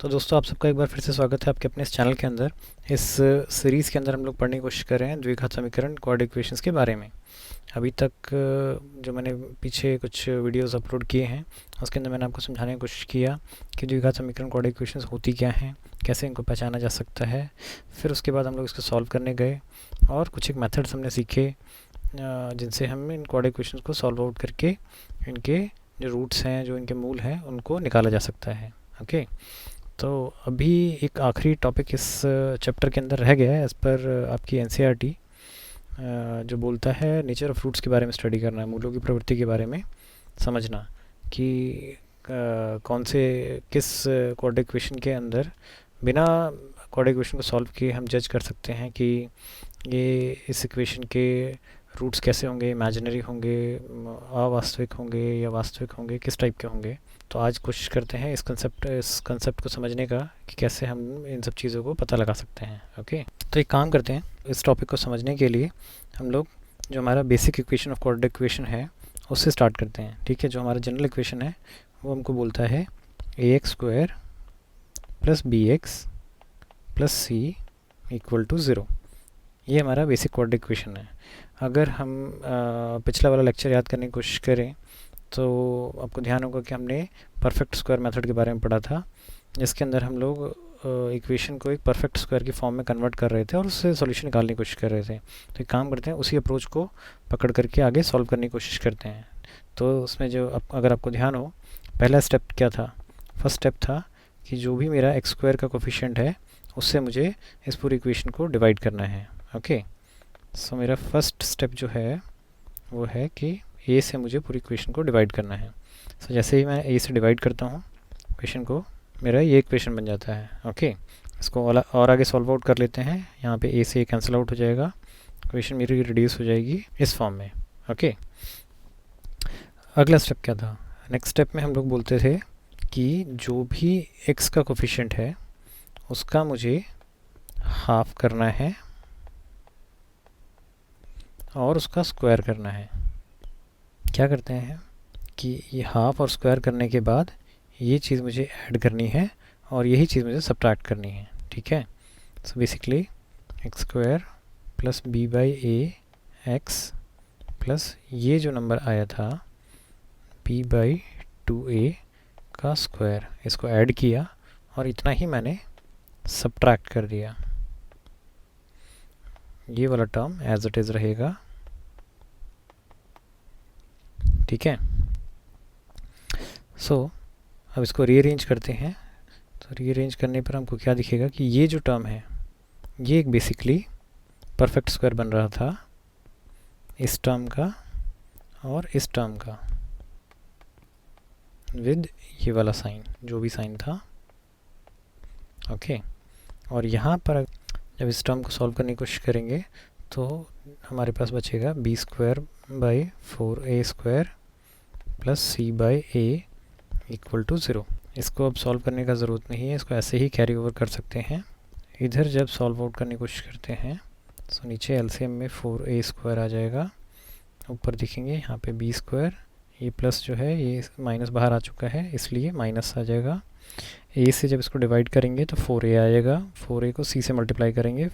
तो दोस्तों, आप सबका एक बार फिर से स्वागत है आपके अपने इस चैनल के अंदर। इस सीरीज़ के अंदर हम लोग पढ़ने की कोशिश कर रहे हैं द्विघात समीकरण क्वाड्रेटिक इक्वेशंस के बारे में। अभी तक जो मैंने पीछे कुछ वीडियोस अपलोड किए हैं उसके अंदर मैंने आपको समझाने की कोशिश किया कि द्विघात समीकरण क्वाड्रेटिक इक्वेशंस होती क्या हैं, कैसे इनको पहचाना जा सकता है। फिर उसके बाद हम लोग इसको सॉल्व करने गए और कुछ एक मेथड्स हमने सीखे जिनसे हम इन क्वाड्रेटिक इक्वेशंस को सॉल्व आउट करके इनके जो रूट्स हैं, जो इनके मूल हैं, उनको निकाला जा सकता है। ओके, तो अभी एक आखिरी टॉपिक इस चैप्टर के अंदर रह गया है एज़ पर आपकी एनसीईआरटी, जो बोलता है नेचर ऑफ फ्रूट्स के बारे में स्टडी करना है, मूलों की प्रवृत्ति के बारे में समझना कि कौन से किस क्वाड्रेटिक इक्वेशन के अंदर बिना क्वाड्रेटिक इक्वेशन को सॉल्व किए हम जज कर सकते हैं कि ये इस इक्वेशन के रूट्स कैसे होंगे, इमेजिनरी होंगे, अवास्तविक होंगे या वास्तविक होंगे, किस टाइप के होंगे। तो आज कोशिश करते हैं इस कंसेप्ट को समझने का कि कैसे हम इन सब चीज़ों को पता लगा सकते हैं। ओके, तो एक काम करते हैं, इस टॉपिक को समझने के लिए हम लोग जो हमारा basic equation of quadratic equation है उससे स्टार्ट करते हैं। ठीक है, जो हमारा जनरल इक्वेशन है वो हमको बोलता है ax² + bx + c = 0। ये हमारा बेसिक क्वाड्रेटिक इक्वेशन है। अगर हम पिछला वाला लेक्चर याद करने की कोशिश करें तो आपको ध्यान होगा कि हमने परफेक्ट स्क्वायर मेथड के बारे में पढ़ा था, जिसके अंदर हम लोग इक्वेशन को एक परफेक्ट स्क्वायर की फॉर्म में कन्वर्ट कर रहे थे और उससे सॉल्यूशन निकालने की कोशिश कर रहे थे। तो एक काम करते हैं, उसी अप्रोच को पकड़ करके आगे सॉल्व करने की कोशिश करते हैं। तो उसमें जो अगर आपको ध्यान हो, पहला स्टेप क्या था? फर्स्ट स्टेप था कि जो भी मेरा x² का कोफिशिएंट है उससे मुझे इस पूरी इक्वेशन को डिवाइड करना है। ओके, सो मेरा फर्स्ट स्टेप जो है वो है कि ए से मुझे पूरी इक्वेशन को डिवाइड करना है। सो जैसे ही मैं ए से डिवाइड करता हूँ इक्वेशन को, मेरा ये इक्वेशन बन जाता है। ओके, इसको और आगे सॉल्व आउट कर लेते हैं। यहाँ पे ए से ए कैंसिल आउट हो जाएगा, इक्वेशन मेरी रिड्यूस हो जाएगी इस फॉर्म में। ओके, अगला स्टेप क्या था? नेक्स्ट स्टेप में हम लोग बोलते थे कि जो भी एक्स का कोफिशिएंट है उसका मुझे हाफ करना है और उसका स्क्वायर करना है। क्या करते हैं कि ये हाफ और स्क्वायर करने के बाद ये चीज़ मुझे ऐड करनी है और यही चीज़ मुझे सब्ट्रैक्ट करनी है। ठीक है, so basically x² + b/a(x) plus ये जो नंबर आया था b/2a का स्क्वायर, इसको ऐड किया और इतना ही मैंने सब्ट्रैक्ट कर दिया। ये वाला टर्म एज इट इज़ रहेगा। ठीक है, सो अब इसको रीअरेंज करते हैं। तो रीअरेंज करने पर हमको क्या दिखेगा कि ये जो टर्म है ये एक बेसिकली परफेक्ट स्क्वायर बन रहा था इस टर्म का और इस टर्म का, विद ये वाला साइन, जो भी साइन था। ओके, और यहाँ पर जब इस टर्म को सॉल्व करने की कोशिश करेंगे तो हमारे पास बचेगा b² / 4a² + c/a = 0। इसको अब सॉल्व करने का ज़रूरत नहीं है, इसको ऐसे ही कैरी ओवर कर सकते हैं। इधर जब सॉल्व आउट करने की कोशिश करते हैं तो नीचे एलसीएम में 4a² आ जाएगा, ऊपर दिखेंगे यहाँ पे b², ये प्लस जो है ये माइनस बाहर आ चुका है इसलिए माइनस आ जाएगा। a से जब इसको डिवाइड करेंगे तो 4a आएगा, 4a को c से मल्टीप्लाई करेंगे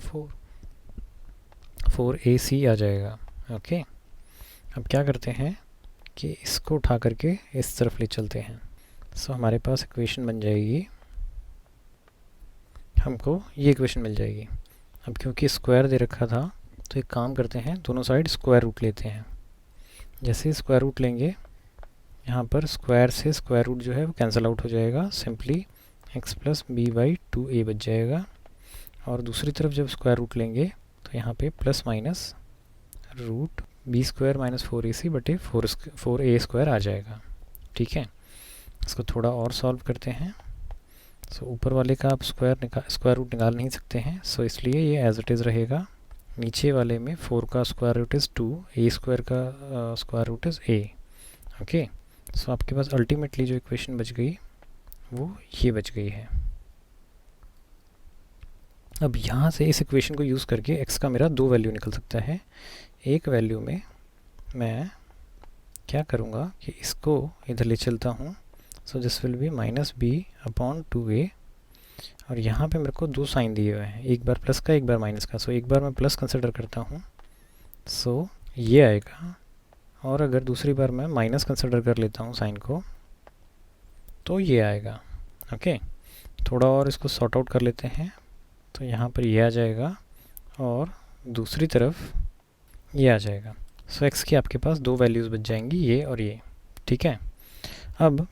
4ac आ जाएगा। ओके, अब क्या करते हैं कि इसको उठा करके इस तरफ ले चलते हैं। सो हमारे पास इक्वेशन बन जाएगी, हमको ये इक्वेशन मिल जाएगी। अब क्योंकि स्क्वायर दे रखा था तो एक काम करते हैं, दोनों साइड स्क्वायर रूट लेते हैं। जैसे ही स्क्वायर रूट लेंगे यहाँ पर स्क्वायर से स्क्वायर रूट जो है वो कैंसिल आउट हो जाएगा, सिंपली x + b/2a बच जाएगा। और दूसरी तरफ जब स्क्वायर रूट लेंगे तो यहाँ पे plus minus root b² - 4ac/4a² आ जाएगा। ठीक है, इसको थोड़ा और सॉल्व करते हैं। सो ऊपर वाले का आप स्क्वायर रूट निकाल नहीं सकते हैं, सो इसलिए ये एज इट इज़ रहेगा। नीचे वाले में 4 का स्क्वायर रूट इज़ 2, a² का square root is a। Okay, so आपके पास अल्टीमेटली जो इक्वेशन बच गई वो ये बच गई है। अब यहाँ से इस इक्वेशन को यूज़ करके x का मेरा 2 वैल्यू निकल सकता है। एक वैल्यू में मैं क्या करूँगा कि इसको इधर ले चलता हूँ, so this will B -b/2a और यहाँ पे मेरे को दो साइन दिए हुए हैं, एक बार प्लस का एक बार माइनस का। सो एक बार मैं प्लस कंसिडर करता हूँ, सो ये आएगा, और अगर दूसरी बार मैं माइनस कंसिडर कर लेता हूँ साइन को, तो ये आएगा। ओके, थोड़ा और इसको सॉर्ट आउट कर लेते हैं। तो यहाँ पर ये आ जाएगा और दूसरी तरफ ये आ जाएगा। सो एक्स की आपके पास दो वैल्यूज़ बच जाएंगी, ये और ये। ठीक है, अब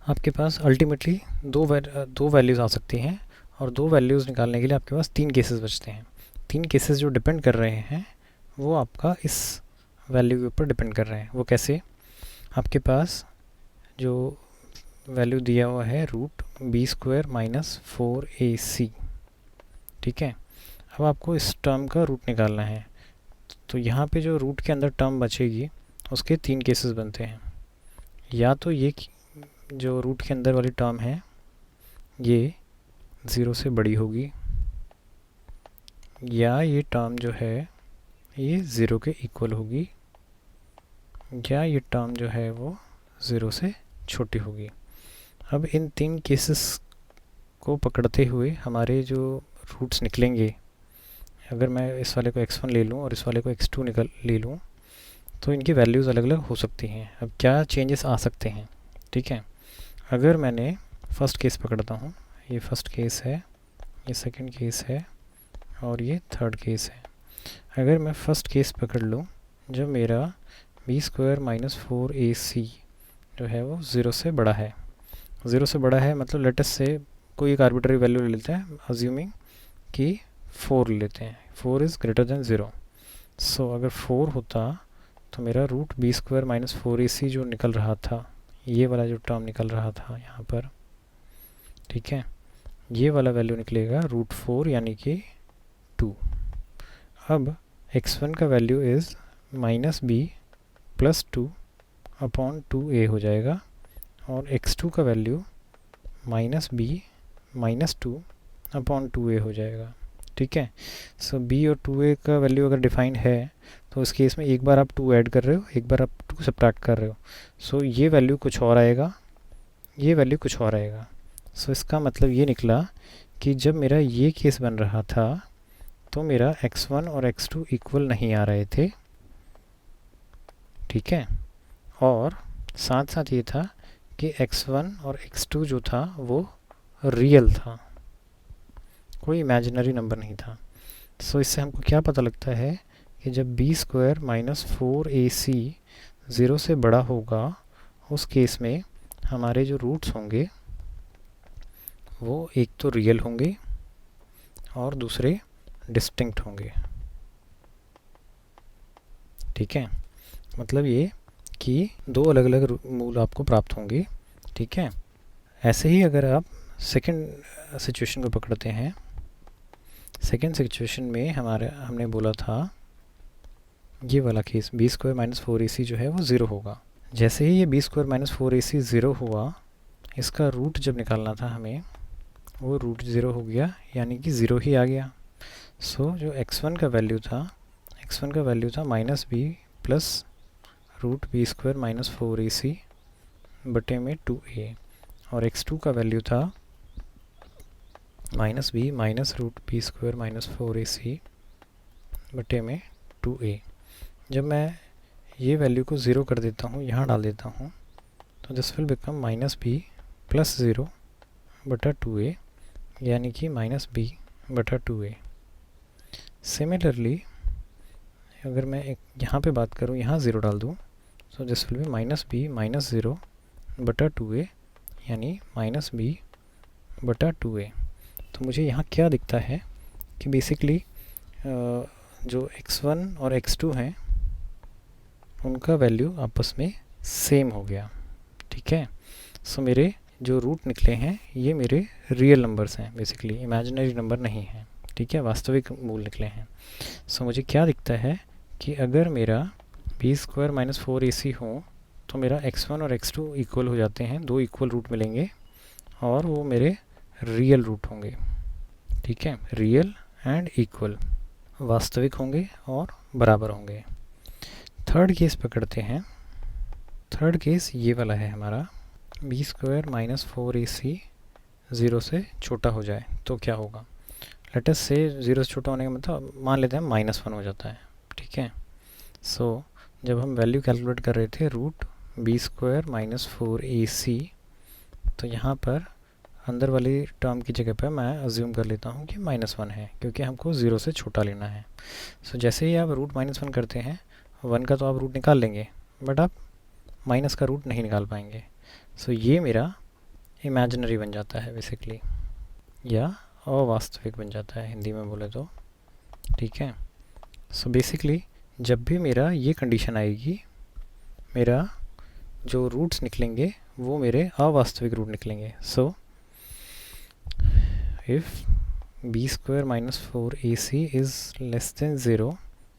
आपके पास अल्टीमेटली दो वैल्यूज़ आ सकती हैं, और दो वैल्यूज़ निकालने के लिए आपके पास तीन केसेस बचते हैं। तीन केसेस जो डिपेंड कर रहे हैं वो आपका इस वैल्यू के ऊपर डिपेंड कर रहे हैं। वो कैसे? आपके पास जो वैल्यू दिया हुआ है रूट b² माइनस 4ac, ठीक है। अब आपको इस टर्म का रूट निकालना है, तो यहाँ पे जो रूट के अंदर टर्म बचेगी उसके तीन केसेस बनते हैं। या तो ये जो रूट के अंदर वाली टर्म है ये 0 से बड़ी होगी, या ये टर्म जो है ये 0 के इक्वल होगी, या ये टर्म जो है वो 0 से छोटी होगी। अब इन तीन केसेस को पकड़ते हुए हमारे जो रूट्स निकलेंगे, अगर मैं इस वाले को x1 ले लूँ और इस वाले को x2 ले लूँ, तो इनकी वैल्यूज़ अलग अलग हो सकती हैं। अब क्या चेंजेस आ सकते हैं? ठीक है, अगर मैंने फर्स्ट केस पकड़ता हूँ, ये फर्स्ट केस है, ये सेकंड केस है, और ये थर्ड केस है। अगर मैं फर्स्ट केस पकड़ लूँ, जब मेरा b² माइनस 4ac जो है वो 0 से बड़ा है। 0 से बड़ा है मतलब लेटेस्ट से कोई एक आर्बिट्ररी वैल्यू ले लेते हैं, अज्यूमिंग कि 4 ले लेते हैं, 4 इज़ ग्रेटर देन 0। सो अगर 4 होता तो मेरा रूट b² माइनस 4ac जो निकल रहा था, ये वाला जो टर्म निकल रहा था यहाँ पर, ठीक है, ये वाला वैल्यू निकलेगा रूट 4 यानी कि 2। अब x1 का value is minus b plus 2 upon 2a हो जाएगा, और x2 का value minus b minus 2 upon 2a हो जाएगा। ठीक है, सो b और 2a का वैल्यू अगर डिफाइंड है तो इस केस में एक बार आप 2 ऐड कर रहे हो, एक बार आप 2 सब्ट्रैक्ट कर रहे हो। सो ये वैल्यू कुछ और आएगा, ये वैल्यू कुछ और आएगा। सो इसका मतलब ये निकला कि जब मेरा ये केस बन रहा था तो मेरा x1 और x2 इक्वल नहीं आ रहे थे। ठीक है, और साथ साथ ये था कि x1 और x2 जो था वो रियल था, कोई इमेजिनरी नंबर नहीं था। सो इससे हमको क्या पता लगता है कि जब b² माइनस 4ac 0 से बड़ा होगा, उस केस में हमारे जो रूट्स होंगे वो एक तो रियल होंगे और दूसरे डिस्टिंक्ट होंगे। ठीक है, मतलब ये कि दो अलग अलग मूल आपको प्राप्त होंगे। ठीक है, ऐसे ही अगर आप सेकंड सिचुएशन को पकड़ते हैं, सेकंड सिचुएशन में हमने बोला था ये वाला केस b² माइनस 4ac जो है वो 0 होगा। जैसे ही ये b² माइनस 4ac 0 हुआ, इसका रूट जब निकालना था हमें, वो रूट 0 हो गया, यानी कि 0 ही आ गया। सो जो x1 का वैल्यू था minus b plus root b² minus 4ac बटे में 2a, और x2 का वैल्यू था minus b minus root b² minus 4ac बटे में 2a। जब मैं ये वैल्यू को 0 कर देता हूँ, यहाँ डाल देता हूँ, तो this will become minus b plus 0 बटा 2a, यानी कि माइनस b बटा 2a। सिमिलरली अगर मैं एक यहाँ पे बात करूँ, यहाँ 0 डाल दूँ, so this will be minus b minus 0 बटा 2a, यानी माइनस b बटा 2a। तो मुझे यहाँ क्या दिखता है कि बेसिकली जो x1 और x2 हैं उनका वैल्यू आपस में सेम हो गया। ठीक है, सो मेरे जो रूट निकले हैं ये मेरे रियल नंबर्स हैं, बेसिकली इमेजिनरी नंबर नहीं हैं। ठीक है, वास्तविक मूल निकले हैं। सो मुझे क्या दिखता है कि अगर मेरा b² माइनस 4ac हो तो मेरा x1 और x2 इक्वल हो जाते हैं, दो इक्वल रूट मिलेंगे और वो मेरे रियल रूट होंगे। ठीक है, रियल एंड इक्वल, वास्तविक होंगे और बराबर होंगे। थर्ड केस पकड़ते हैं। थर्ड केस ये वाला है हमारा, b² माइनस 4ac ज़ीरो से छोटा हो जाए तो क्या होगा। लेट अस से ज़ीरो से छोटा होने का मतलब मान लेते हैं -1 हो जाता है, ठीक है। सो जब हम वैल्यू कैलकुलेट कर रहे थे √b² - 4ac, तो यहाँ पर अंदर वाली टर्म की जगह पर मैं अज्यूम कर लेता हूँ कि -1 है, क्योंकि हमको ज़ीरो से छोटा लेना है। सो जैसे ही आप √-1 करते हैं, 1 का तो आप रूट निकाल लेंगे, बट आप माइनस का रूट नहीं निकाल पाएंगे। सो ये मेरा इमेजिनरी बन जाता है बेसिकली, या अवास्तविक बन जाता है हिंदी में बोले तो, ठीक है। सो बेसिकली जब भी मेरा ये कंडीशन आएगी, मेरा जो रूट्स निकलेंगे वो मेरे अवास्तविक रूट निकलेंगे। So if b² - 4ac is less than 0,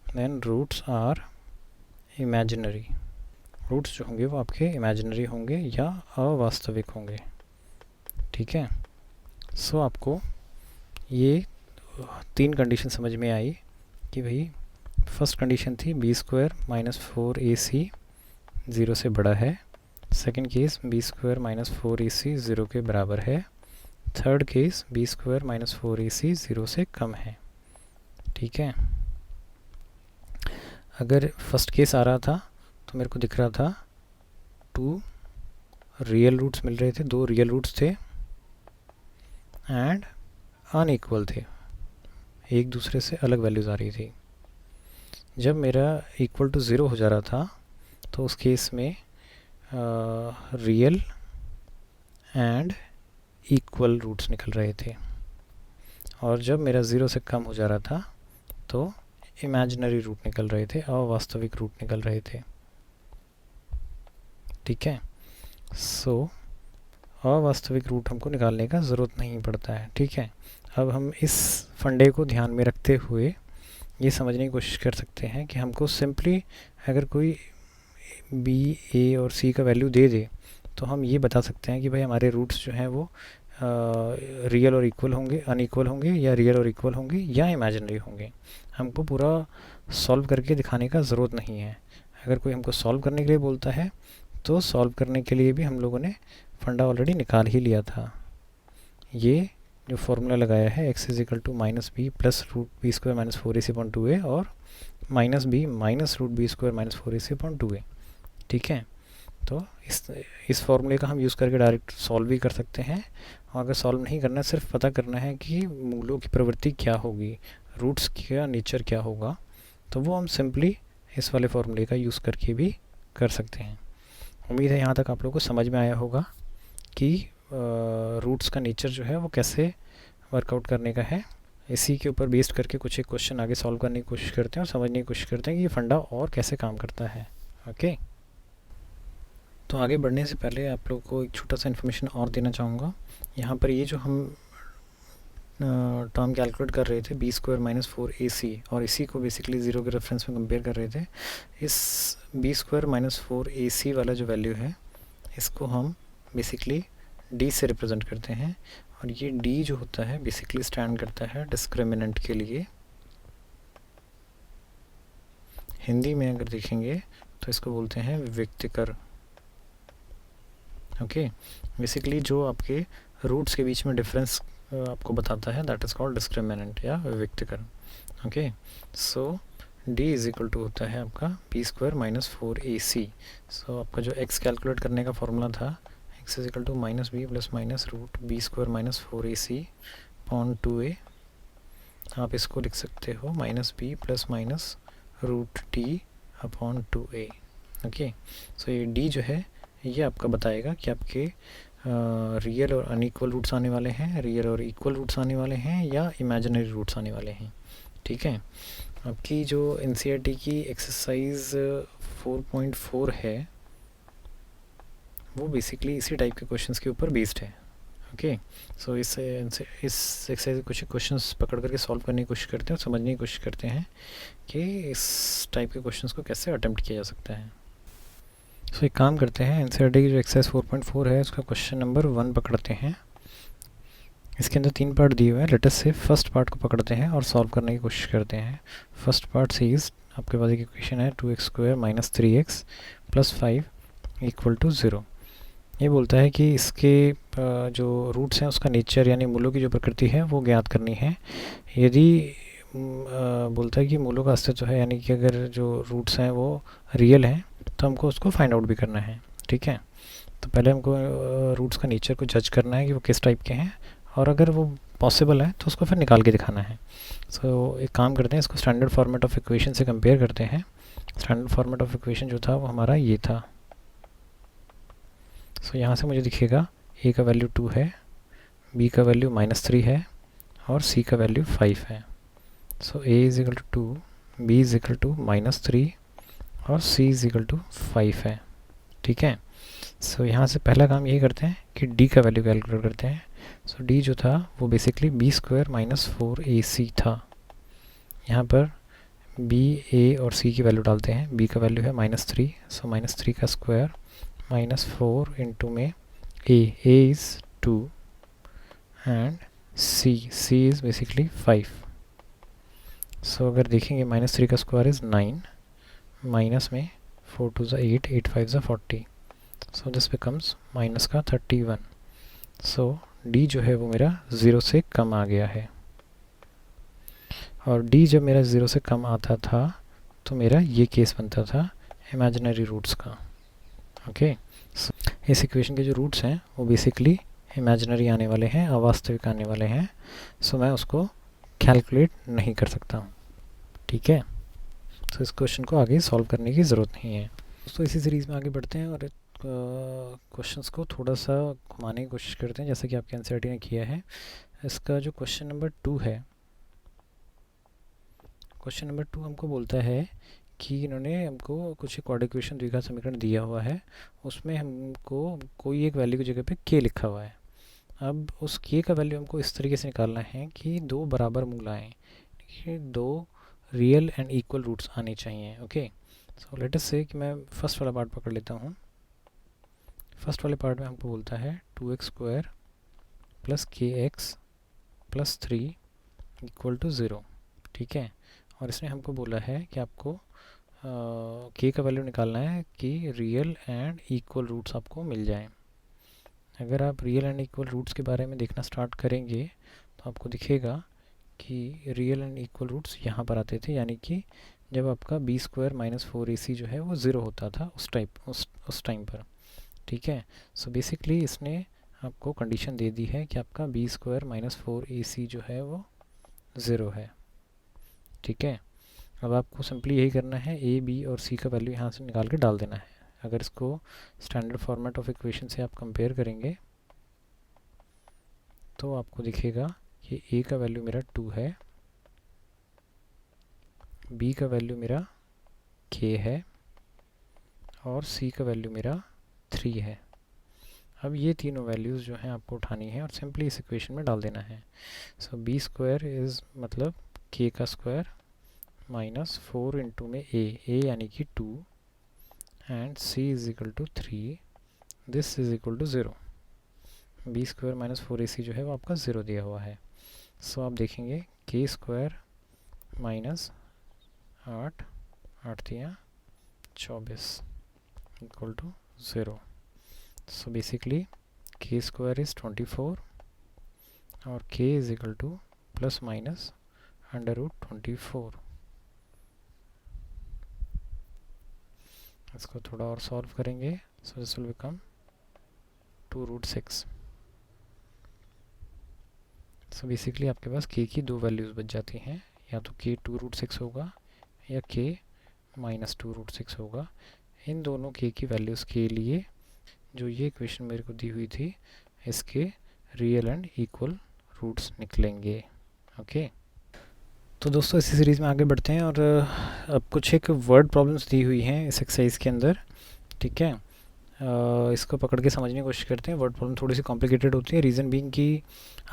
then roots are imaginary। Roots जो होंगे वो आपके इमेजिनरी होंगे या अवास्तविक होंगे, ठीक है। सो आपको ये 3 कंडीशन समझ में आई कि भाई फर्स्ट कंडीशन थी b² - 4ac 0 से बड़ा है, सेकंड केस b² - 4ac 0 के बराबर है, थर्ड केस b² - 4ac 0 से कम है, ठीक है। अगर फर्स्ट केस आ रहा था तो मेरे को दिख रहा था 2 रियल रूट्स मिल रहे थे, 2 रियल रूट्स थे एंड अनइक्वल थे, एक दूसरे से अलग वैल्यूज़ आ रही थी। जब मेरा इक्वल टू 0 हो जा रहा था तो उस केस में रियल एंड इक्वल रूट्स निकल रहे थे, और जब मेरा 0 से कम हो जा रहा था तो इमेजिनरी रूट निकल रहे थे, अवास्तविक रूट निकल रहे थे, ठीक है। सो अवास्तविक रूट हमको निकालने का ज़रूरत नहीं पड़ता है, ठीक है। अब हम इस फंडे को ध्यान में रखते हुए ये समझने की कोशिश कर सकते हैं कि हमको सिंपली अगर कोई b, a और c का वैल्यू दे दे तो हम ये बता सकते हैं कि भाई हमारे रूट्स जो हैं वो रियल और इक्वल होंगे, अनइक्वल होंगे, या रियल और इक्वल होंगे, या इमेजिनरी होंगे। हमको पूरा सॉल्व करके दिखाने का ज़रूरत नहीं है। अगर कोई हमको सॉल्व करने के लिए बोलता है तो सॉल्व करने के लिए भी हम लोगों ने फंडा ऑलरेडी निकाल ही लिया था। ये जो फॉर्मूला लगाया है x = -b + √b² - 4ac/2a और -b - √b² - 4ac/2a, ठीक है। तो इस फॉर्मूले का हम यूज़ करके डायरेक्ट सॉल्व भी कर सकते हैं, और अगर सॉल्व नहीं करना है, सिर्फ पता करना है कि मूलों की प्रवृत्ति क्या होगी, रूट्स का नेचर क्या होगा, तो वो हम सिंपली इस वाले फॉर्मूले का यूज़ करके भी कर सकते हैं। उम्मीद है यहाँ तक आप लोगों को समझ में आया होगा कि रूट्स का नेचर जो है वो कैसे वर्कआउट करने का है। इसी के ऊपर बेस्ड करके कुछ एक क्वेश्चन आगे सॉल्व करने की कोशिश करते हैं और समझने की कोशिश करते हैं कि ये फंडा और कैसे काम करता है, ओके। तो आगे बढ़ने से पहले आप लोग को एक छोटा सा इन्फॉर्मेशन और देना चाहूँगा। यहाँ पर ये जो हम टर्म कैलकुलेट कर रहे थे b² - 4ac, और इसी को बेसिकली 0 के रेफरेंस में कंपेयर कर रहे थे, इस b² - 4ac वाला जो वैल्यू है इसको हम बेसिकली d से रिप्रेजेंट करते हैं, और ये d जो होता है बेसिकली स्टैंड करता है डिस्क्रिमिनेंट के लिए। हिंदी में अगर देखेंगे तो इसको बोलते हैं विविक्तिकर, ओके। बेसिकली जो आपके रूट्स के बीच में डिफरेंस आपको बताता है दैट इज़ कॉल्ड डिस्क्रिमिनेंट या विविक्तिकर, ओके। सो d = होता है आपका b² - 4ac। सो आपका जो x कैलकुलेट करने का फॉर्मूला था x = -b + √b² - 4ac/2a, आप इसको लिख सकते हो -b + √t/2a, ओके। सो ये d जो है ये आपका बताएगा कि आपके रियल और अनइक्वल रूट्स आने वाले हैं, रियल और इक्वल रूट्स आने वाले हैं, या इमेजिनरी रूट्स आने वाले हैं, ठीक है। आपकी जो NCERT की एक्सरसाइज 4.4 है वो बेसिकली इसी टाइप के क्वेश्चंस के ऊपर बेस्ड है, ओके। सो इस एक्सरसाइज कुछ क्वेश्चंस पकड़ करके सॉल्व करने की कोशिश करते हैं और समझने की कोशिश करते हैं कि इस टाइप के क्वेश्चंस को कैसे अटेम्प्ट किया जा सकता है। सो एक काम करते हैं, NCERT की जो एक्सरसाइज 4.4 है उसका क्वेश्चन नंबर 1 पकड़ते हैं। इसके अंदर 3 पार्ट दिए हुए हैं। लेट अस से फर्स्ट पार्ट को पकड़ते हैं और सॉल्व करने की कोशिश करते हैं। फर्स्ट पार्ट से इस आपके पास एक इक्वेशन है 2x² - 3x + 5 = 0। ये बोलता है कि इसके जो रूट्स हैं उसका नेचर यानी मूलों की जो प्रकृति है वो ज्ञात करनी है। यदि बोलता है कि मूलों का अस्तित्व है, यानी कि अगर जो रूट्स हैं वो रियल हैं तो हमको उसको फाइंड आउट भी करना है। ठीक है, तो पहले हमको रूट्स का नेचर को जज करना है कि वो किस टाइप के हैं, और अगर वो पॉसिबल है तो उसको फिर निकाल के दिखाना है। सो एक काम करते हैं, इसको स्टैंडर्ड फॉर्मेट ऑफ इक्वेशन से कंपेयर करते हैं। स्टैंडर्ड फॉर्मेट ऑफ इक्वेशन जो था वो हमारा ये था। सो यहाँ से मुझे दिखेगा ए का वैल्यू 2 है, बी का वैल्यू -3 है और सी का वैल्यू 5 है। So A is equal to 2, B is equal to -3 और सी इज इक्वल टू 5 है। ठीक है, सो यहाँ से पहला काम यही करते हैं कि डी का वैल्यू कैलकुलेट करते हैं। सो डी जो था वो बेसिकली b² - 4ac था। यहाँ पर b, a और c की वैल्यू डालते हैं। b का वैल्यू है -3, सो -3 का स्क्वायर -4 इंटू में a is 2 and c is basically 5। सो अगर देखेंगे -3 का स्क्वायर इज़ 9, माइनस में 4 2 ज़ा 8, 8 5 ज़ा 40, सो दिस बिकम्स माइनस का 31। सो d जो है वो मेरा 0 से कम आ गया है, और d जब मेरा 0 से कम आता था तो मेरा ये केस बनता था इमेजिनरी रूट्स का। ओके, इस इक्वेशन के जो रूट्स हैं वो बेसिकली इमेजिनरी आने वाले हैं, अवास्तविक आने वाले हैं। सो मैं उसको कैलकुलेट नहीं कर सकता हूँ। ठीक है, तो इस क्वेश्चन को आगे सॉल्व करने की ज़रूरत नहीं है। तो इसी सीरीज़ में आगे बढ़ते हैं और क्वेश्चंस को थोड़ा सा घुमाने की कोशिश करते हैं, जैसा कि आपके एनसीईआरटी ने किया है। इसका जो क्वेश्चन नंबर 2 है, क्वेश्चन नंबर 2 हमको बोलता है कि इन्होंने हमको कुछ एक ऑर्डर इक्वेशन द्विघात समीकरण दिया हुआ है, उसमें हमको कोई एक वैल्यू की जगह पे k लिखा हुआ है। अब उस k का वैल्यू हमको इस तरीके से निकालना है कि दो बराबर मूल आएँ, दो रियल एंड इक्वल रूट्स आने चाहिए। ओके, सो लेट अस से कि मैं फर्स्ट वाला पार्ट पकड़ लेता हूँ। फर्स्ट वाले पार्ट में हमको बोलता है 2x² + kx + 3 = 0। ठीक है, और इसने हमको बोला है कि आपको k का वैल्यू निकालना है कि रियल एंड इक्वल रूट्स आपको मिल जाएं। अगर आप रियल एंड इक्वल रूट्स के बारे में देखना स्टार्ट करेंगे तो आपको दिखेगा कि रियल एंड इक्वल रूट्स यहाँ पर आते थे, यानी कि जब आपका b² - 4ac जो है वो 0 होता था उस टाइम पर। ठीक है, सो बेसिकली इसने आपको कंडीशन दे दी है कि आपका b² - 4ac जो है वो 0 है। ठीक है, अब आपको सिंपली यही करना है, a, b और c का वैल्यू यहाँ से निकाल के डाल देना है। अगर इसको स्टैंडर्ड फॉर्मेट ऑफ इक्वेशन से आप कंपेयर करेंगे तो आपको दिखेगा कि a का वैल्यू मेरा 2 है, b का वैल्यू मेरा k है और c का वैल्यू मेरा 3 है। अब ये तीनों वैल्यूज़ जो हैं आपको उठानी है और सिंपली इस इक्वेशन में डाल देना है। सो b² इज़ मतलब k का स्क्वायर -4 इंटू में a यानी कि 2 and c is equal to 3, this is equal to 0। b² - 4ac जो है वो आपका 0 दिया हुआ है। सो आप देखेंगे k² - 8, 8 दिया 24 equal to 0। So basically k² is 24 और k इज इक्वल टू ±√24। इसको थोड़ा और सॉल्व करेंगे, so this will become 2√6। So basically आपके पास k की दो वैल्यूज़ बच जाती हैं, या तो k 2√6 होगा या k -2√6 होगा। इन दोनों k की वैल्यूज़ के लिए जो ये इक्वेशन मेरे को दी हुई थी, इसके रियल एंड इक्वल रूट्स निकलेंगे। ओके, तो दोस्तों इसी सीरीज़ में आगे बढ़ते हैं और अब कुछ एक वर्ड प्रॉब्लम्स दी हुई हैं इस एक्सरसाइज के अंदर। ठीक है, इसको पकड़ के समझने की कोशिश करते हैं। वर्ड प्रॉब्लम थोड़ी सी कॉम्प्लिकेटेड होती है, रीज़न बीइंग कि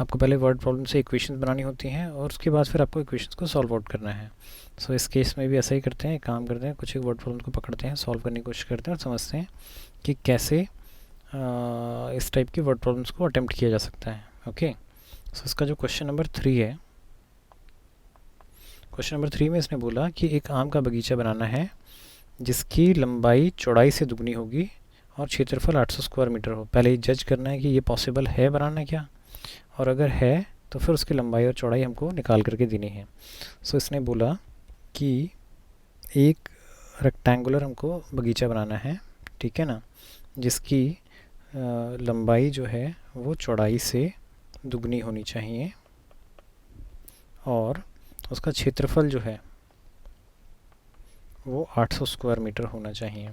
आपको पहले वर्ड प्रॉब्लम से इक्वेशंस बनानी होती हैं और उसके बाद फिर आपको इक्वेशंस को सॉल्व आउट करना है। सो इस केस में भी ऐसा ही करते हैं, एक काम करते हैं, कुछ एक वर्ड प्रॉब्लम को पकड़ते हैं, सॉल्व करने की कोशिश करते हैं और समझते हैं कि कैसे इस टाइप की वर्ड प्रॉब्लम्स को अटेम्प्ट किया जा सकता है। ओके, सो इसका जो क्वेश्चन नंबर 3 है, क्वेश्चन नंबर 3 में इसने बोला कि एक आम का बगीचा बनाना है जिसकी लंबाई चौड़ाई से दुगनी होगी और क्षेत्रफल 800 स्क्वायर मीटर हो। पहले ये जज करना है कि ये पॉसिबल है बनाना क्या, और अगर है तो फिर उसकी लंबाई और चौड़ाई हमको निकाल करके देनी है। सो इसने बोला कि एक रेक्टेंगुलर हमको बगीचा बनाना है, ठीक है ना, जिसकी लंबाई जो है वो चौड़ाई से दुगनी होनी चाहिए और उसका क्षेत्रफल जो है वो 800 स्क्वायर मीटर होना चाहिए।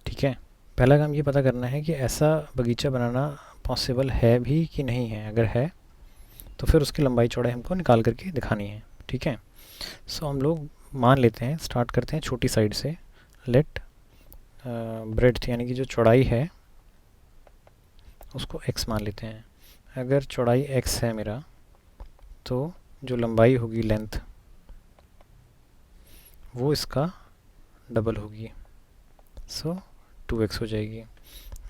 ठीक है, पहला काम ये पता करना है कि ऐसा बगीचा बनाना पॉसिबल है भी कि नहीं है। अगर है तो फिर उसकी लंबाई चौड़ाई हमको निकाल करके दिखानी है। ठीक है, सो हम लोग मान लेते हैं, स्टार्ट करते हैं छोटी साइड से। लेट ब्रेड्थ यानी कि जो चौड़ाई है उसको x मान लेते हैं। अगर चौड़ाई x है मेरा, तो जो लंबाई होगी लेंथ वो इसका डबल होगी, सो 2x हो जाएगी।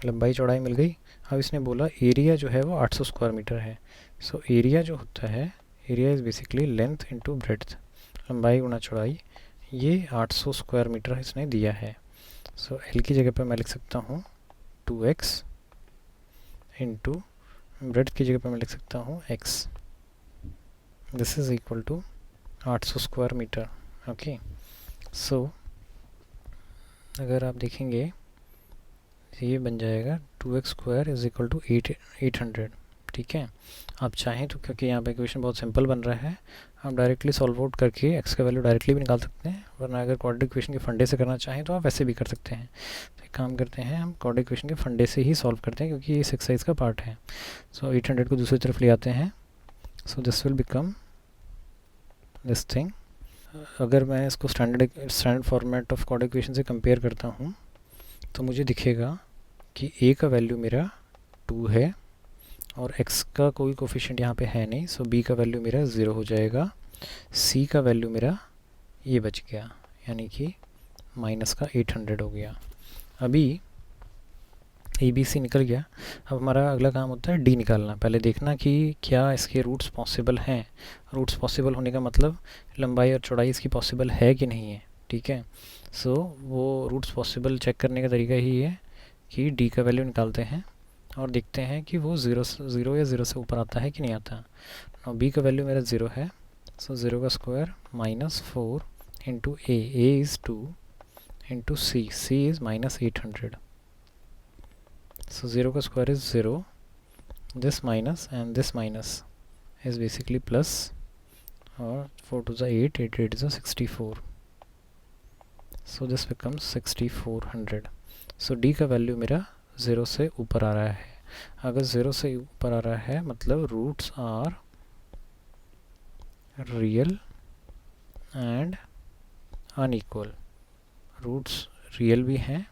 लंबाई चौड़ाई मिल गई। अब इसने बोला एरिया जो है वो 800 स्क्वायर मीटर है। सो एरिया जो होता है, area is basically length into breadth, लंबाई गुणा चौड़ाई। ये 800 स्क्वायर मीटर इसने दिया है। सो एल की जगह पर मैं लिख सकता हूँ 2x इंटू ब्रेड्थ की जगह पर मैं लिख सकता हूँ x। This is equal to 800 square metre. Okay, so अगर आप देखेंगे ये बन जाएगा 2x square is equal to 800। ठीक है, आप चाहें तो, क्योंकि यहाँ पे इक्वेशन बहुत सिंपल बन रहा है, आप डायरेक्टली सॉल्व आउट करके x का वैल्यू डायरेक्टली भी निकाल सकते हैं, वरना अगर क्वाड्रेटिक इक्वेशन के फंडे से करना चाहें तो आप वैसे भी कर सकते हैं। तो एक काम करते हैं, हम क्वाड्रेटिक इक्वेशन के फंडे से ही सॉल्व करते हैं क्योंकि ये इस एक्सरसाइज का पार्ट है। सो 800 को दूसरी तरफ ले आते हैं। So this will become this thing. अगर मैं इसको standard format of quadratic equation से कंपेयर करता हूँ तो मुझे दिखेगा कि a का वैल्यू मेरा 2 है और x का कोई कोफिशिएंट यहाँ पे है नहीं, सो b का वैल्यू मेरा 0 हो जाएगा। c का वैल्यू मेरा ये बच गया, यानी कि माइनस का 800 हो गया। अभी ए बी सी निकल गया। अब हमारा अगला काम होता है d निकालना। पहले देखना कि क्या इसके रूट्स पॉसिबल हैं। रूट्स पॉसिबल होने का मतलब लंबाई और चौड़ाई इसकी पॉसिबल है कि नहीं है। ठीक है, सो वो रूट्स पॉसिबल चेक करने का तरीका ही है कि d का वैल्यू निकालते हैं और देखते हैं कि वो ज़ीरो या ज़ीरो से ऊपर आता है कि नहीं आता। और b का वैल्यू मेरा 0 है, सो 0 का square minus 4 into a is 2 into c is minus 800। So 0 का square is 0, this minus and this minus is basically plus, or 4 to the 8, 8 is a 64. So this becomes 6400. So d का value मेरा 0 से ऊपर आ रहा है। अगर 0 से ऊपर आ रहा है मतलब roots are real and unequal. Roots real भी हैं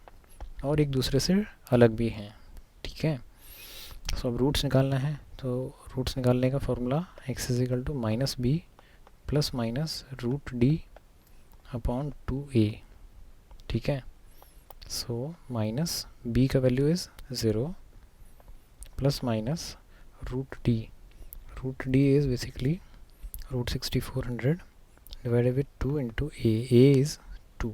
और एक दूसरे से अलग भी हैं। ठीक है, सो अब रूट्स निकालना है, तो रूट्स निकालने का formula x is equal to minus b plus minus root d upon 2a। ठीक है, सो माइनस b का value is 0 plus minus root d is basically root 6400 divided with 2 into a is 2।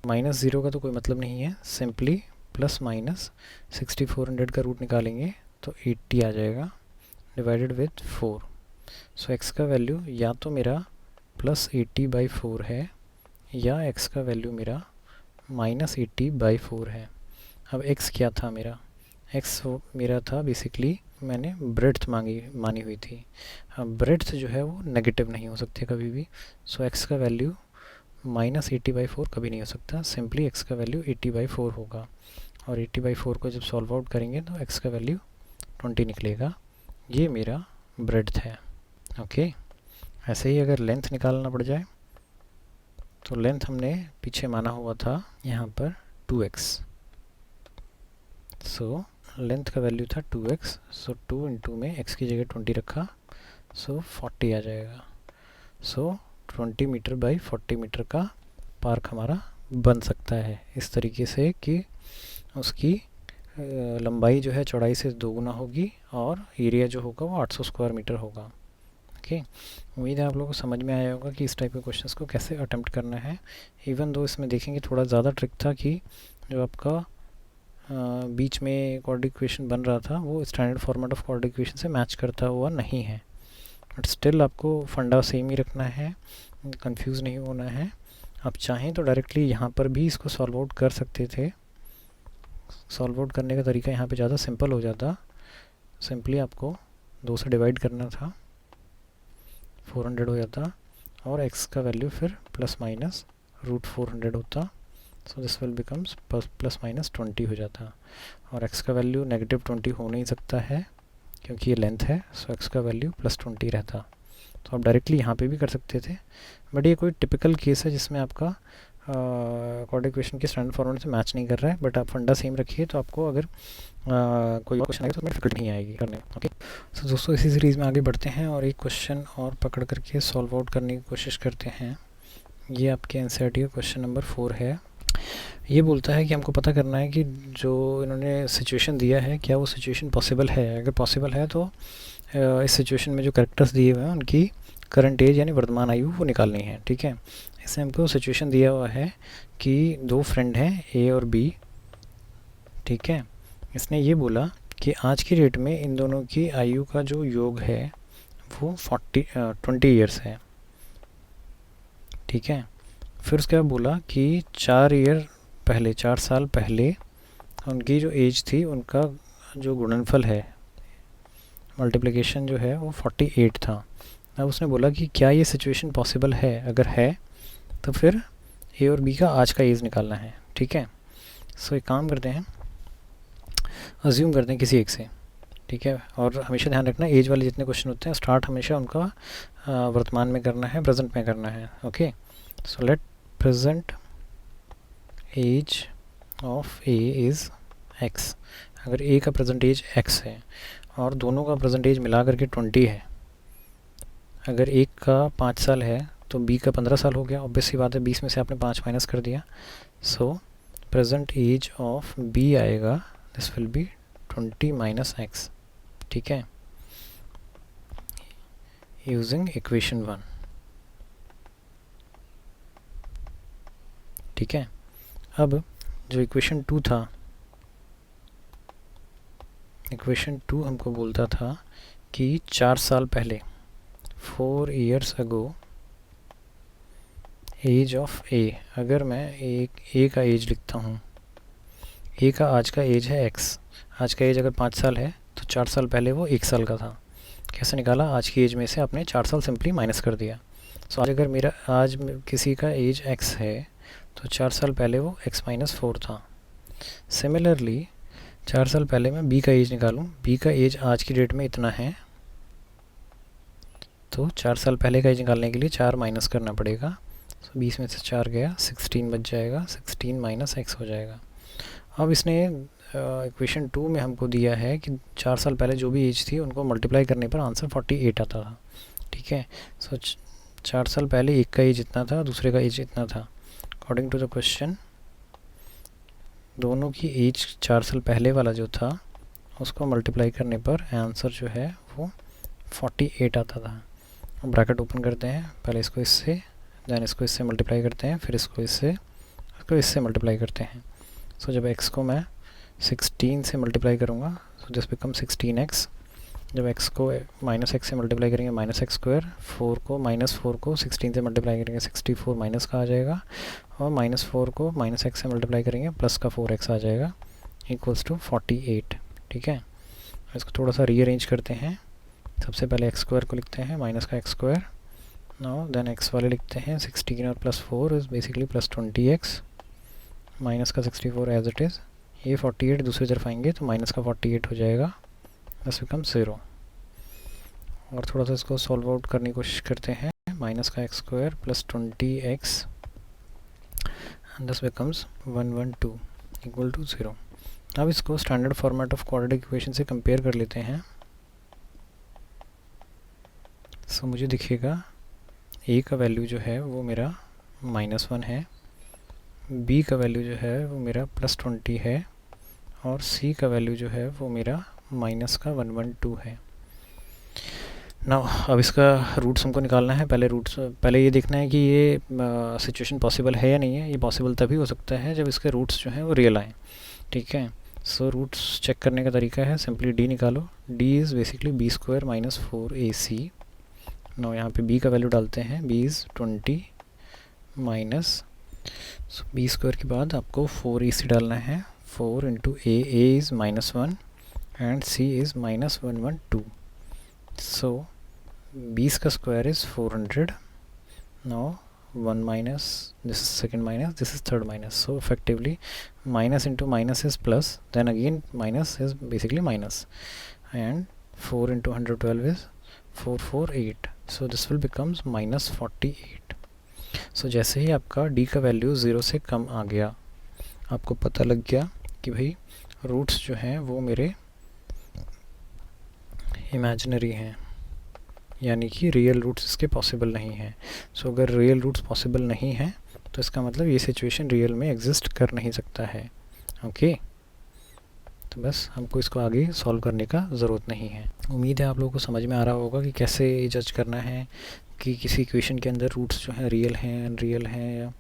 Minus 0 का तो कोई मतलब नहीं है, simply plus minus 6400 का रूट निकालेंगे तो 80 आ जाएगा डिवाइडेड विद 4। सो x का वैल्यू या तो मेरा प्लस 80/4 है या x का वैल्यू मेरा माइनस 80/4 है। अब x क्या था मेरा, x मेरा था बेसिकली, मैंने ब्रेड्थ मानी हुई थी। अब ब्रेड्थ जो है वो नेगेटिव नहीं हो सकते कभी भी। सो x का वैल्यू माइनस 80/4 कभी नहीं हो सकता, सिंपली x का वैल्यू 80/4 होगा। और 80/4 को जब सॉल्व आउट करेंगे तो x का वैल्यू 20 निकलेगा। ये मेरा ब्रेड्थ है। ओके, ऐसे ही अगर लेंथ निकालना पड़ जाए तो लेंथ हमने पीछे माना हुआ था यहाँ पर 2x। सो लेंथ का वैल्यू था 2x, सो 2 इंटू में x की जगह 20 रखा, सो 40 आ जाएगा। सो 20 मीटर बाई 40 मीटर का पार्क हमारा बन सकता है इस तरीके से कि उसकी लंबाई जो है चौड़ाई से दोगुना होगी और एरिया जो होगा वो 800 स्क्वायर मीटर होगा। ओके, उम्मीद है आप लोगों को समझ में आया होगा कि इस टाइप के क्वेश्चंस को कैसे अटेम्प्ट करना है। इवन दो इसमें देखेंगे थोड़ा ज़्यादा ट्रिक था कि जो आपका बीच में क्वाड्रेटिक इक्वेशन बन रहा था वो standard format of quadratic equation से मैच करता हुआ नहीं है, बट स्टिल आपको फंडा सेम ही रखना है, कंफ्यूज नहीं होना है। आप चाहें तो डायरेक्टली यहाँ पर भी इसको सॉल्व आउट कर सकते थे। सॉल्व आउट करने का तरीका यहाँ पे ज़्यादा सिंपल हो जाता। सिंपली आपको 2 से डिवाइड करना था, 400 हो जाता, और x का वैल्यू फिर प्लस माइनस √400 होता। So this will becomes plus minus 20 हो जाता, और x का वैल्यू -20 हो नहीं सकता है क्योंकि ये लेंथ है। सो x का वैल्यू +20 रहता। तो आप डायरेक्टली यहाँ पे भी कर सकते थे, बट ये कोई टिपिकल केस है जिसमें आपका क्वाड्रेटिक इक्वेशन के स्टैंडर्ड फॉर्मूले से मैच नहीं कर रहा है, बट आप फंडा सेम रखिए तो आपको अगर कोई और क्वेश्चन आएगा तो उसमें डिफिकल्ट नहीं आएगी करने। ओके, सो दोस्तों इसी सीरीज़ में आगे बढ़ते हैं और एक क्वेश्चन और पकड़ करके सॉल्व आउट करने की कोशिश करते हैं। ये आपके एनसीईआरटी का क्वेश्चन नंबर 4 है। ये बोलता है कि हमको पता करना है कि जो इन्होंने सिचुएशन दिया है क्या वो सिचुएशन पॉसिबल है। अगर पॉसिबल है तो इस सिचुएशन में जो कैरेक्टर्स दिए हुए हैं उनकी करंट एज यानी वर्तमान आयु वो निकालनी है। ठीक है, इसमें हमको सिचुएशन दिया हुआ है कि 2 फ्रेंड हैं ए और बी। ठीक है, इसने ये बोला कि आज की डेट में इन दोनों की आयु का जो योग है वो 20 ईयर्स है। ठीक है, फिर उसके बाद बोला कि 4 साल पहले उनकी जो एज थी उनका जो गुणनफल है मल्टीप्लिकेशन जो है वो 48 था। अब उसने बोला कि क्या ये सिचुएशन पॉसिबल है, अगर है तो फिर ए और बी का आज का एज निकालना है। ठीक है, सो एक काम करते हैं, अज्यूम करते हैं किसी एक से। ठीक है, और हमेशा ध्यान रखना एज वाले जितने क्वेश्चन होते हैं स्टार्ट हमेशा उनका वर्तमान में करना है, प्रेजेंट में करना है। Okay, so let present age of a is x. अगर ए का प्रेजेंट एज एक्स है और दोनों का प्रेजेंट एज मिला करके 20 है, अगर एक का 5 साल है तो बी का 15 साल हो गया। ऑब्वियस सी बात है, 20 में से आपने 5 माइनस कर दिया। So present age of B आएगा, this will be 20 minus X. ठीक है, यूजिंग इक्वेशन 1। ठीक है, अब जो इक्वेशन 2 था, इक्वेशन 2 हमको बोलता था कि 4 साल पहले 4 years ago एज ऑफ ए। अगर मैं ए का एज लिखता हूँ, ए का आज का एज है एक्स, आज का एज अगर 5 साल है तो 4 साल पहले वो 1 साल का था। कैसे निकाला, आज की एज में से आपने 4 साल सिंपली माइनस कर दिया। सो आज अगर मेरा आज किसी का एज एक्स है तो 4 साल पहले वो x-4 था। सिमिलरली 4 साल पहले मैं बी का एज निकालूँ, बी का एज आज की डेट में इतना है तो 4 साल पहले का एज निकालने के लिए 4 माइनस करना पड़ेगा। तो 20 में से 4 गया, 16 बच जाएगा, 16 माइनस एक्स हो जाएगा। अब इसने इक्वेशन 2 में हमको दिया है कि 4 साल पहले जो भी एज थी उनको मल्टीप्लाई करने पर आंसर 48 आता था। ठीक है, सो 4 साल पहले एक का एज इतना था, दूसरे का एज इतना था। अकॉर्डिंग टू द क्वेश्चन दोनों की एज 4 साल पहले वाला जो था उसको मल्टीप्लाई करने पर आंसर जो है वो 48 आता था। ब्रैकेट ओपन करते हैं, पहले इसको इससे, देन इसको इससे मल्टीप्लाई करते हैं, फिर इसको इससे मल्टीप्लाई करते हैं। सो जब x को मैं 16 से मल्टीप्लाई करूँगा तो दिस बिकम 16x। जब x को -x से मल्टीप्लाई करेंगे -x², 4 को 16 से मल्टीप्लाई करेंगे 64 माइनस का आ जाएगा, और -4 को -x से मल्टीप्लाई करेंगे प्लस का 4x आ जाएगा, इक्वल्स टू 48। ठीक है, इसको थोड़ा सा रीअरेंज करते हैं। सबसे पहले x² को लिखते हैं माइनस का x², नाउ देन x वाले लिखते हैं 16 और +4 इज़ बेसिकली +20x, माइनस का 64 एज इट इज़। ये 48 दूसरी तरफ आएंगे तो माइनस का 48 हो जाएगा, दिस बिकम 0। और थोड़ा सा इसको सॉल्व आउट करने की कोशिश करते हैं, माइनस का x² +20x and this becomes 112 equal to 0। अब इसको standard format of quadratic equation से कंपेयर कर लेते हैं। सो मुझे दिखेगा ए का वैल्यू जो है वो मेरा -1 है, बी का वैल्यू जो है वो मेरा +20 है, और सी का वैल्यू जो है वो मेरा माइनस का 112 है। ना अब इसका रूट्स हमको निकालना है। पहले ये देखना है कि ये सिचुएशन पॉसिबल है या नहीं है। ये पॉसिबल तभी हो सकता है जब इसके रूट्स जो हैं वो रियल आएँ। ठीक है, सो रूट्स चेक करने का तरीका है, सिंपली डी निकालो। D is basically b square minus 4ac। No यहाँ पे b का वैल्यू डालते हैं, b इज़ 20 माइनस, सो बी स्क्वायर के बाद आपको 4ac डालना है, 4 into a is -1 and c is -112। So 20 का square is 400। Now 1 minus, this is second minus, this is third minus, so effectively minus into minus is plus, then again minus is basically minus, and 4 into 112 is 448, so this will becomes -48। so जैसे ही आपका d का value 0 से कम आ गया, आपको पता लग गया कि भाई रूट्स जो हैं वो मेरे इमेजिनरी हैं, यानी कि रियल रूट्स इसके पॉसिबल नहीं हैं। सो अगर रियल रूट्स पॉसिबल नहीं हैं तो इसका मतलब ये सिचुएशन रियल में एग्जिस्ट कर नहीं सकता है। ओके, तो बस हमको इसको आगे सॉल्व करने का ज़रूरत नहीं है। उम्मीद है आप लोगों को समझ में आ रहा होगा कि कैसे जज करना है कि किसी इक्वेशन के अंदर रूट्स जो हैं रियल हैं, अनरियल हैं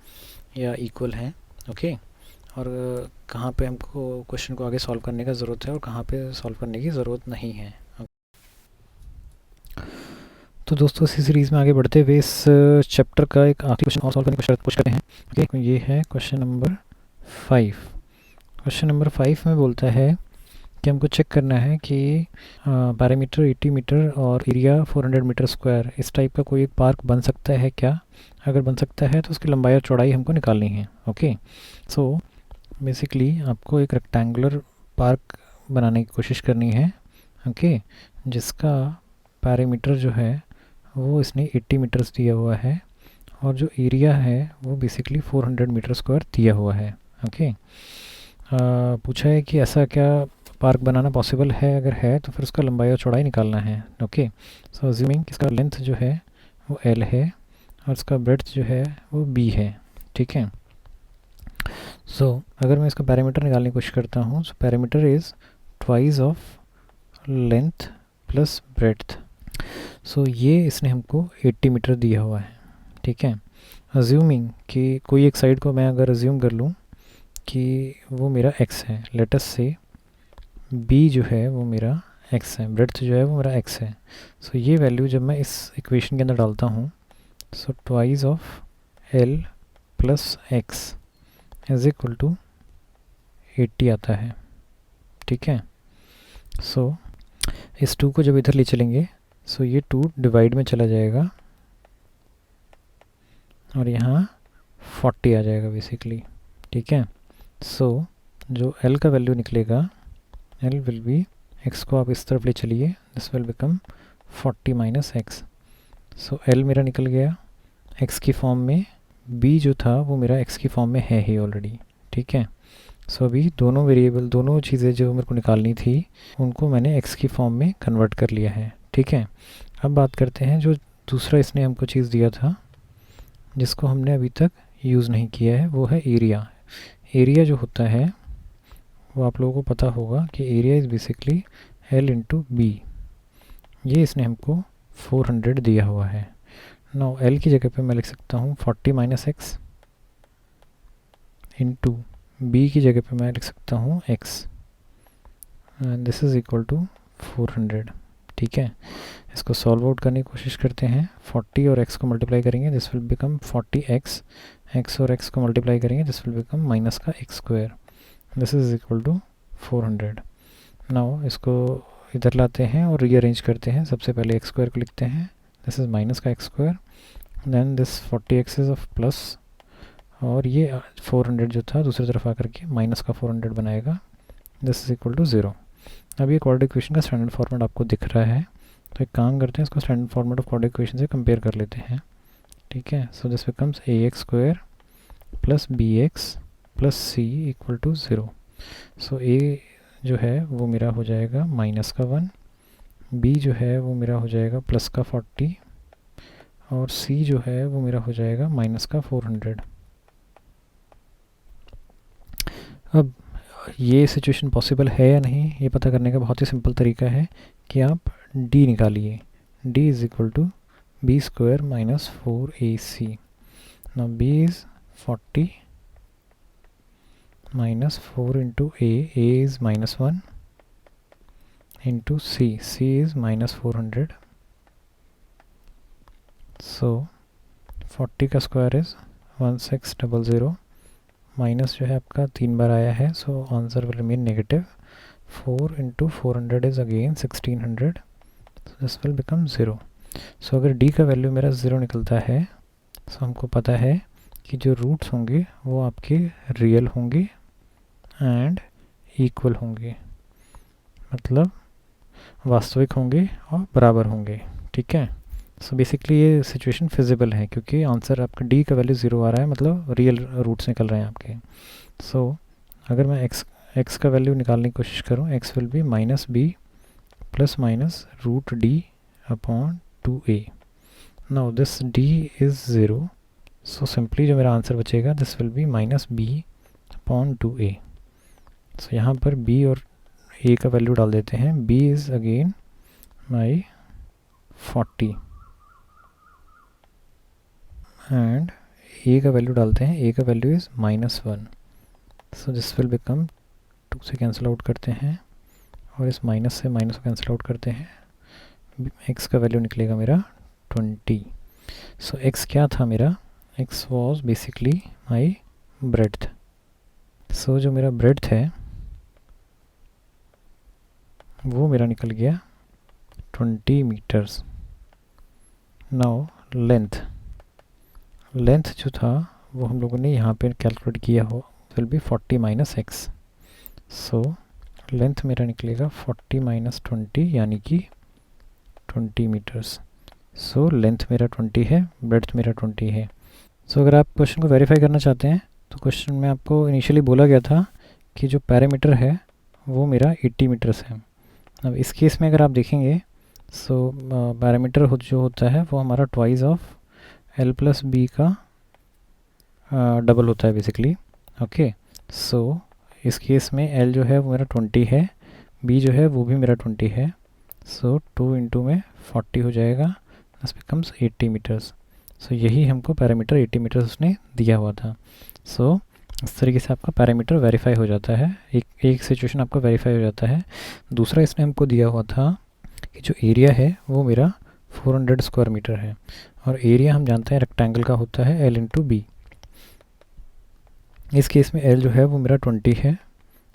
या इक्वल हैं। ओके, और कहाँ पे हमको क्वेश्चन को आगे सॉल्व करने का ज़रूरत है और कहाँ पे सॉल्व करने की ज़रूरत नहीं है। तो दोस्तों इसी सीरीज़ में आगे बढ़ते हुए इस चैप्टर का एक आखिरी क्वेश्चन और सॉल्व करने की कोशिश करते हैं। ओके, ये है क्वेश्चन नंबर 5। क्वेश्चन नंबर 5 में बोलता है कि हमको चेक करना है कि पैरामीटर 80 मीटर और एरिया 400 मीटर स्क्वायर, इस टाइप का कोई एक पार्क बन सकता है क्या? अगर बन सकता है तो उसकी लंबाई और चौड़ाई हमको निकालनी है। ओके, सो बेसिकली आपको एक रेक्टेंगुलर पार्क बनाने की कोशिश करनी है। ओके, जिसका पैरामीटर जो है वो इसने 80 मीटर्स दिया हुआ है और जो एरिया है वो बेसिकली 400 मीटर स्क्वायर दिया हुआ है। ओके, पूछा है कि ऐसा क्या पार्क बनाना पॉसिबल है, अगर है तो फिर उसका लंबाई और चौड़ाई निकालना है। ओके, सो अज्यूमिंग इसका लेंथ जो है वो l है और इसका ब्रेड्थ जो है वो b है। ठीक है, सो अगर मैं इसका पैरामीटर निकालने की कोशिश करता हूँ, so parameter is twice of length plus breadth. So ये इसने हमको 80 मीटर दिया हुआ है। ठीक है, अज्यूमिंग कि कोई एक साइड को मैं अगर अज्यूम कर लूँ कि वो मेरा x है, लेटस से b जो है वो मेरा x है, ब्रेड्थ जो है वो मेरा x है। सो ये वैल्यू जब मैं इस इक्वेशन के अंदर डालता हूँ, so twice of l plus x is equal to 80 आता है। ठीक है, सो इस 2 को जब इधर ले चलेंगे, सो ये 2 डिवाइड में चला जाएगा और यहाँ 40 आ जाएगा बेसिकली। ठीक है, सो जो l का वैल्यू निकलेगा, l विल बी, x को आप इस तरफ ले चलिए, this will become 40 minus x। So l मेरा निकल गया x की फॉर्म में, b जो था वो मेरा x की फॉर्म में है ही ऑलरेडी। ठीक है, सो अभी दोनों वेरिएबल, दोनों चीज़ें जो मेरे को निकालनी थी उनको मैंने x की फॉर्म में कन्वर्ट कर लिया है। ठीक है, अब बात करते हैं जो दूसरा इसने हमको चीज़ दिया था जिसको हमने अभी तक यूज़ नहीं किया है, वो है एरिया। एरिया जो होता है वो आप लोगों को पता होगा कि area is basically l into b. ये इसने हमको 400 दिया हुआ है। नाउ l की जगह पे मैं लिख सकता हूँ 40 माइनस एक्स इंटू b की जगह पे मैं लिख सकता हूँ x, and this is equal to 400। ठीक है, इसको सॉल्व आउट करने की कोशिश करते हैं। 40 और x को मल्टीप्लाई करेंगे, this will become 40x, x और x को मल्टीप्लाई करेंगे, दिस विल बिकम माइनस का x square, this is equal to 400। Now इसको इधर लाते हैं और रीअरेंज करते हैं। सबसे पहले x स्क्वायर को लिखते हैं, दिस इज़ माइनस का x square, then this 40x is of plus, और ये 400 जो था दूसरी तरफ आकर के माइनस का 400 बनाएगा, दिस इज़ इक्वल टू 0। अब ये क्वाड्रेटिक इक्वेशन का स्टैंडर्ड फॉर्मेट आपको दिख रहा है, तो एक काम करते हैं, इसको standard format of quadratic equation से कंपेयर कर लेते हैं। ठीक है, so this becomes ax square plus bx plus c equal to 0। So a जो है वो मेरा हो जाएगा माइनस का 1, b जो है वो मेरा हो जाएगा प्लस का 40 और c जो है वो मेरा हो जाएगा माइनस का 400। अब ये सिचुएशन पॉसिबल है या नहीं, ये पता करने का बहुत ही सिंपल तरीका है कि आप d निकालिए। d is equal to b square minus 4ac। Now b is 40 minus 4 into A is minus 1 into C is minus 400. So 40 का स्क्वायर इज 1600 माइनस जो है आपका 3 बार आया है, so answer will remain negative. 4 into 400 is again 1600, so this will become 0. सो अगर d का value मेरा 0 निकलता है, सो हमको पता है कि जो रूट्स होंगे वो आपके रियल होंगे एंड इक्वल होंगे, मतलब वास्तविक होंगे और बराबर होंगे. ठीक है, सो बेसिकली ये सिचुएशन फिजिबल है क्योंकि आंसर आपका d का वैल्यू 0 आ रहा है, मतलब रियल रूट्स निकल रहे हैं आपके. सो अगर मैं x का वैल्यू निकालने की कोशिश करूँ, x will be minus b plus minus root d upon 2a. Now this d is 0, so simply जो मेरा आंसर बचेगा this will be minus b upon 2a. So यहाँ पर b और a का वैल्यू डाल देते हैं. b is again my 40 and a का वैल्यू डालते हैं. a का value is minus 1, so this will become 2 से कैंसिल आउट करते हैं और इस माइनस से माइनस को कैंसिल आउट करते हैं. x का वैल्यू निकलेगा मेरा 20. सो x क्या था मेरा, x was basically my breadth. So जो मेरा ब्रेड्थ है वो मेरा निकल गया 20 मीटर्स. नाउ लेंथ जो था वो हम लोगों ने यहाँ पे कैलकुलेट किया हो, will be 40 minus x. So length मेरा निकलेगा 40 माइनस 20 यानी कि 20 मीटर्स. सो लेंथ मेरा 20 है, ब्रेड्थ मेरा 20 है. सो अगर आप क्वेश्चन को वेरीफाई करना चाहते हैं तो क्वेश्चन में आपको इनिशियली बोला गया था कि जो पैरामीटर है वो मेरा 80 मीटर्स है. अब इस केस में अगर आप देखेंगे, सो पैरामीटर जो होता है वो हमारा twice of l plus b का डबल होता है बेसिकली. ओके, सो इस केस में एल जो है वो मेरा 20 है, बी जो है वो भी मेरा 20 है. सो 2 इंटू में 40 हो जाएगा, दिस बिकम्स 80 मीटर्स. सो यही हमको पैरामीटर 80 मीटर्स उसने दिया हुआ था. सो इस तरीके से आपका पैरामीटर वेरीफाई हो जाता है, एक सिचुएशन आपका वेरीफाई हो जाता है. दूसरा इसमें हमको दिया हुआ था कि जो एरिया है वो मेरा 400 स्क्वायर मीटर है और एरिया हम जानते हैं रेक्टेंगल का होता है L इंटू बी. इस केस में L जो है वो मेरा 20 है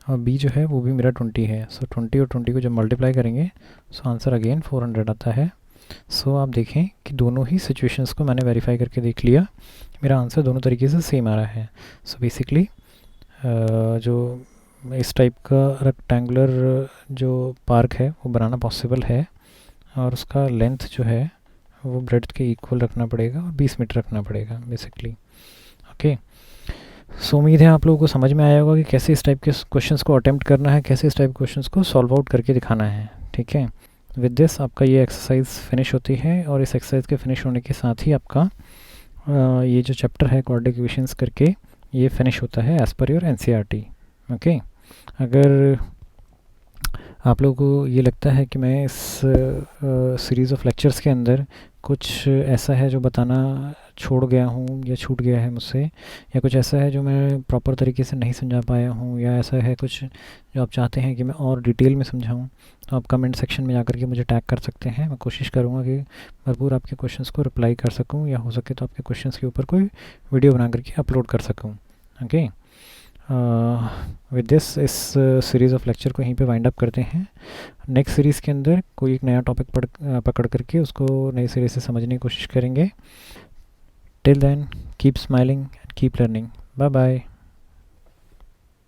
और B जो है वो भी मेरा 20 है. सो 20 और 20 को जब मल्टीप्लाई करेंगे सो आंसर अगेन 400 आता है. सो आप देखें कि दोनों ही सिचुएशंस को मैंने वेरीफाई करके देख लिया, मेरा आंसर दोनों तरीके से सेम आ रहा है. सो बेसिकली जो इस टाइप का रेक्टेंगुलर जो पार्क है वो बनाना पॉसिबल है और उसका लेंथ जो है वो ब्रेड्थ के इक्वल रखना पड़ेगा और 20 मीटर रखना पड़ेगा बेसिकली. ओके, सो उम्मीद है आप लोगों को समझ में आया होगा कि कैसे इस टाइप के क्वेश्चंस को अटेम्प्ट करना है, कैसे इस टाइप क्वेश्चंस को सॉल्व आउट करके दिखाना है. ठीक है, विद दिस आपका ये एक्सरसाइज फिनिश होती है और इस एक्सरसाइज के फिनिश होने के साथ ही आपका ये जो चैप्टर है क्वाड्रेटिक इक्वेशंस करके ये फिनिश होता है as per your NCERT. Okay, अगर आप लोगों को ये लगता है कि मैं इस सीरीज़ ऑफ लेक्चर्स के अंदर कुछ ऐसा है जो बताना छोड़ गया हूँ या छूट गया है मुझसे, या कुछ ऐसा है जो मैं प्रॉपर तरीके से नहीं समझा पाया हूँ, या ऐसा है कुछ जो आप चाहते हैं कि मैं और डिटेल में समझाऊँ, तो आप कमेंट सेक्शन में जाकर के मुझे टैग कर सकते हैं. मैं कोशिश करूँगा कि भरपूर आपके क्वेश्चंस को रिप्लाई कर सकूँ या हो सके तो आपके क्वेश्चंस के ऊपर कोई वीडियो बना करके अपलोड कर सकूँ. ओके, विद दिस इस सीरीज़ ऑफ लेक्चर को यहीं पे वाइंड अप करते हैं. नेक्स्ट सीरीज़ के अंदर कोई एक नया टॉपिक पकड़ करके उसको नए सिरे से समझने की कोशिश करेंगे. Till then keep smiling and keep learning. Bye bye.